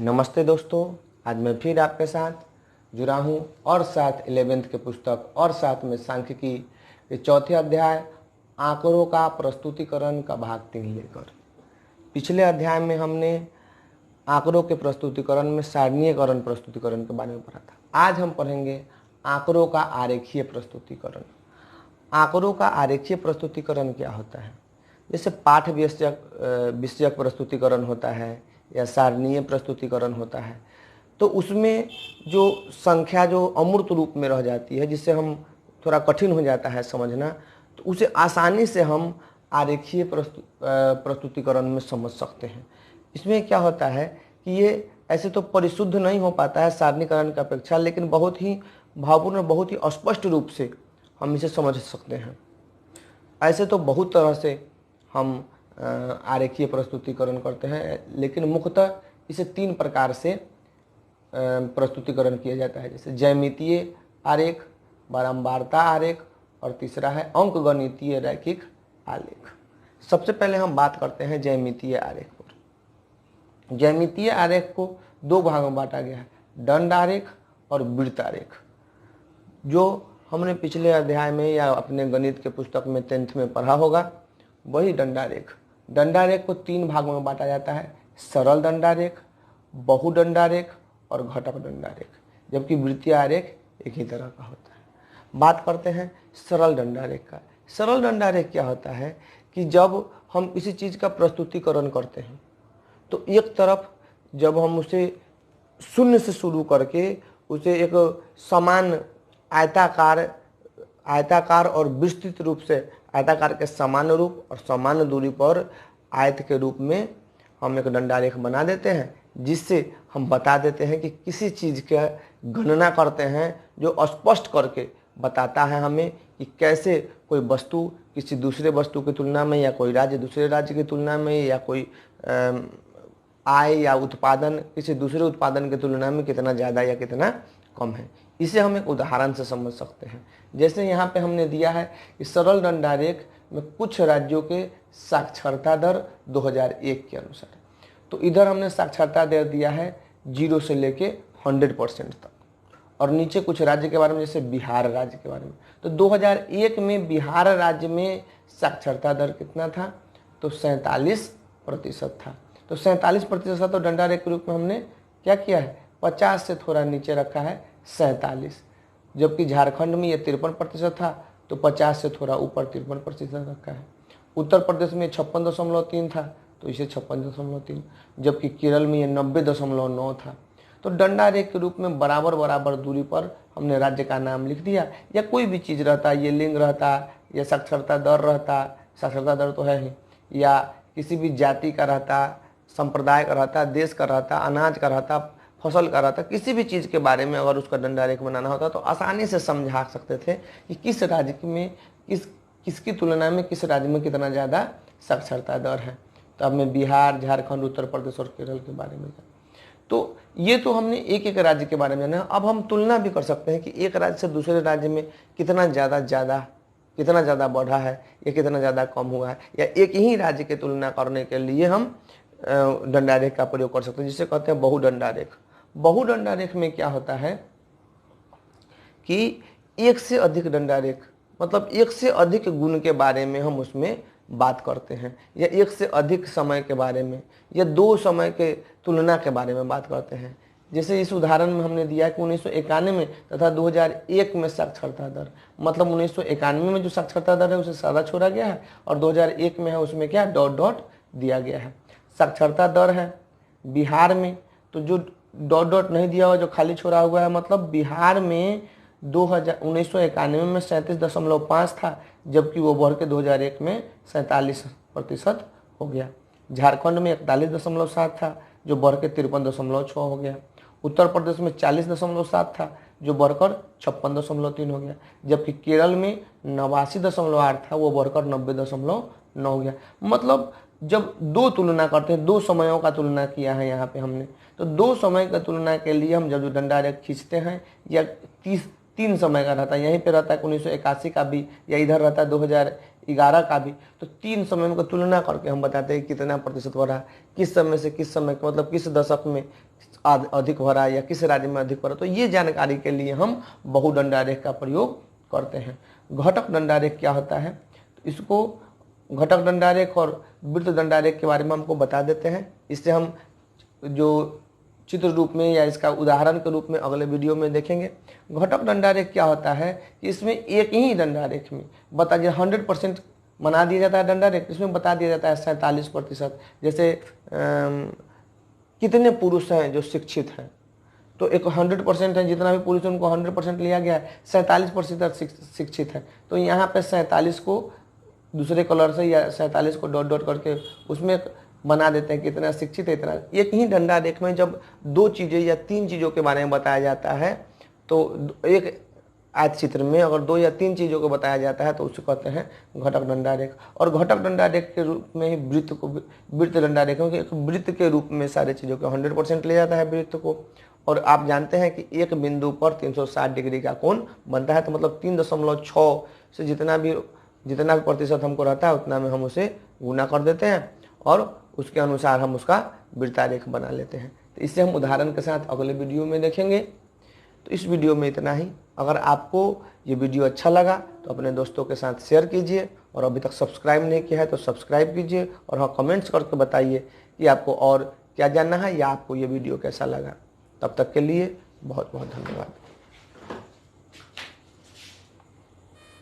नमस्ते दोस्तों, आज मैं फिर आपके साथ जुड़ा हूँ और साथ 11वीं के पुस्तक और साथ में सांख्यिकी के चौथे अध्याय आंकड़ों का प्रस्तुतिकरण का भाग 3 लेकर। पिछले अध्याय में हमने आंकड़ों के प्रस्तुतिकरण में सारणीयकरण प्रस्तुतिकरण के बारे में पढ़ा था। आज हम पढ़ेंगे आंकड़ों का आरेखीय प्रस्तुतिकरण। आंकड़ों का आरेखीय प्रस्तुतिकरण क्या होता है? जैसे पाठ विषयक प्रस्तुतिकरण होता है या सारणीय प्रस्तुतिकरण होता है, तो उसमें जो संख्या जो अमूर्त रूप में रह जाती है, जिससे हम थोड़ा कठिन हो जाता है समझना, तो उसे आसानी से हम आरेखीय प्रस्तुतिकरण में समझ सकते हैं। इसमें क्या होता है कि ये ऐसे तो परिशुद्ध नहीं हो पाता है सारणीकरण की अपेक्षा, लेकिन बहुत ही भावपूर्ण, बहुत ही स्पष्ट रूप से हम इसे समझ सकते हैं। ऐसे तो बहुत तरह से हम आरेखीय प्रस्तुतिकरण करते हैं, लेकिन मुख्यतः इसे 3 प्रकार से प्रस्तुतिकरण किया जाता है। जैसे ज्यामितीय आरेख, बारंबारता आरेख और तीसरा है अंकगणितीय रैखिक आलेख। सबसे पहले हम बात करते हैं ज्यामितीय आरेख पर। ज्यामितीय आरेख को 2 भागों में बांटा गया है, दंड आरेख और वृत्त आरेख। जो हमने पिछले अध्याय में या अपने गणित के पुस्तक में 10th में पढ़ा होगा, वही दंडारेख। दंडारेख को 3 भागों में बांटा जाता है, सरल दंडारेख, बहुदंडारेख और घटक दंडारेख, जबकि वृत्तीय आरेख एक ही तरह का होता है। बात करते हैं सरल दंडारेख का। सरल दंडारेख क्या होता है कि जब हम किसी चीज़ का प्रस्तुतिकरण करते हैं, तो एक तरफ जब हम उसे शून्य से शुरू करके उसे एक समान आयताकार और विस्तृत रूप से आयताकार के समान रूप और समान दूरी पर आयत के रूप में हम एक दंडारेख बना देते हैं, जिससे हम बता देते हैं कि किसी चीज़ का गणना करते हैं, जो स्पष्ट करके बताता है हमें कि कैसे कोई वस्तु किसी दूसरे वस्तु की तुलना में, या कोई राज्य दूसरे राज्य की तुलना में, या कोई आय या उत्पादन किसी दूसरे उत्पादन की तुलना में कितना ज़्यादा या कितना कम है। इसे हम एक उदाहरण से समझ सकते हैं। जैसे यहाँ पे हमने दिया है कि सरल दंडारेख में कुछ राज्यों के साक्षरता दर 2001 के अनुसार, तो इधर हमने साक्षरता दर दिया है 0 से लेके 100% तक, और नीचे कुछ राज्य के बारे में, जैसे बिहार राज्य के बारे में। तो 2001 में बिहार राज्य में साक्षरता दर कितना था? तो 47% था। तो 47% तो दंडारेख के रूप में हमने क्या किया है, 50 से थोड़ा नीचे रखा है 47। जबकि झारखंड में ये 53% था, तो 50 से थोड़ा ऊपर 53% रखा है। उत्तर प्रदेश में 56.3 था, तो इसे 56.3। जबकि केरल में ये 90.9 था। तो दंडारेख के रूप में बराबर बराबर दूरी पर हमने राज्य का नाम लिख दिया, या कोई भी चीज़ रहता, ये लिंग रहता, या साक्षरता दर रहता, साक्षरता दर तो है ही, या किसी भी जाति का रहता, संप्रदाय का रहता, देश का रहता, अनाज का रहता, फसल का रहता, किसी भी चीज़ के बारे में अगर उसका दंडारेख बनाना होता तो आसानी से समझा सकते थे कि किस राज्य में किसकी तुलना में किस राज्य में कितना ज़्यादा साक्षरता दर है। तो अब मैं बिहार, झारखंड, उत्तर प्रदेश और केरल के बारे में जाना। तो ये तो हमने एक एक राज्य के बारे में जाना। अब हम तुलना भी कर सकते हैं कि एक राज्य से दूसरे राज्य में कितना ज़्यादा बढ़ा है या कितना ज़्यादा कम हुआ है, या एक ही राज्य की तुलना करने के लिए हम दंडारेख का प्रयोग कर सकते हैं, जिसे कहते हैं बहुदंडारेख। बहुदंडारेख में क्या होता है कि एक से अधिक दंडारेख, मतलब एक से अधिक गुण के बारे में हम उसमें बात करते हैं, या एक से अधिक समय के बारे में, या 2 समय के तुलना के बारे में बात करते हैं। जैसे इस उदाहरण में हमने दिया कि 1991 में तथा 2001 में साक्षरता दर, मतलब 1991 में जो साक्षरता दर है उसे सादा छोड़ा गया है, और 2001 में है उसमें क्या डॉट डॉट दिया गया है। साक्षरता दर है बिहार में, तो जो डॉट डॉट नहीं दिया हुआ, जो खाली छोड़ा हुआ है, मतलब बिहार में 1991 में 37.5 था, जबकि वो बढ़ के 2001 में 47% हो गया। झारखंड में 41.7 था, जो बढ़ के 53.6 हो गया। उत्तर प्रदेश में 40.7 था, जो बढ़कर 56.3 हो गया। जबकि केरल में 89.8 था, वो बढ़कर 90.9 हो गया। मतलब जब 2 तुलना करते हैं, 2 समयों का तुलना किया है यहाँ पे हमने, तो 2 समय का तुलना के लिए हम जब दंडारेख खींचते हैं या 3 समय का रहता है, यहीं पे रहता है 1981 का भी, या इधर रहता है 2011 का भी। तो 3 समय को तुलना करके हम बताते हैं कितना प्रतिशत बढ़ा, किस समय से किस समय, मतलब किस दशक में अधिक बढ़ा या किस राज्य में अधिक बढ़ा। तो ये जानकारी के लिए हम बहुदंडारेख का प्रयोग करते हैं। घटक दंडारेख क्या होता है, तो इसको घटक दंडारेख और वृत्त दंडारेख के बारे में हमको बता देते हैं। इससे हम जो चित्र रूप में या इसका उदाहरण के रूप में अगले वीडियो में देखेंगे। घटक दंडारेख क्या होता है कि इसमें एक ही दंडारेख में बता दिया 100% बना दिया जाता है दंडारेख, इसमें बता दिया जाता है 47%। जैसे कितने पुरुष हैं जो शिक्षित हैं, तो एक 100% है, जितना भी पुरुष उनको 100% लिया गया है, 47% शिक्षित है। तो यहाँ पे 47 को दूसरे कलर से या 47 को डॉट डॉट करके उसमें बना देते हैं कितना शिक्षित है इतना। एक ही दंडारेख में जब 2 चीज़ें या 3 चीज़ों के बारे में बताया जाता है, तो एक आयत चित्र में अगर 2 या 3 चीज़ों को बताया जाता है तो उसे कहते हैं घटक दंडारेख। और घटक दंडारेख के रूप में ही वृत्त दंडारेख, क्योंकि एक वृत्त के रूप में सारे चीज़ों को 100% ले जाता है वृत्त को। और आप जानते हैं कि एक बिंदु पर 360 डिग्री का कोण बनता है, तो मतलब 3.6 से जितना भी प्रतिशत हमको रहता है उतना में हम उसे गुना कर देते हैं और उसके अनुसार हम उसका वृत्तारेख बना लेते हैं। तो इससे हम उदाहरण के साथ अगले वीडियो में देखेंगे। तो इस वीडियो में इतना ही। अगर आपको ये वीडियो अच्छा लगा तो अपने दोस्तों के साथ शेयर कीजिए, और अभी तक सब्सक्राइब नहीं किया है तो सब्सक्राइब कीजिए, और हाँ, कमेंट्स करके बताइए कि आपको और क्या जानना है या आपको ये वीडियो कैसा लगा। तब तक के लिए बहुत बहुत धन्यवाद।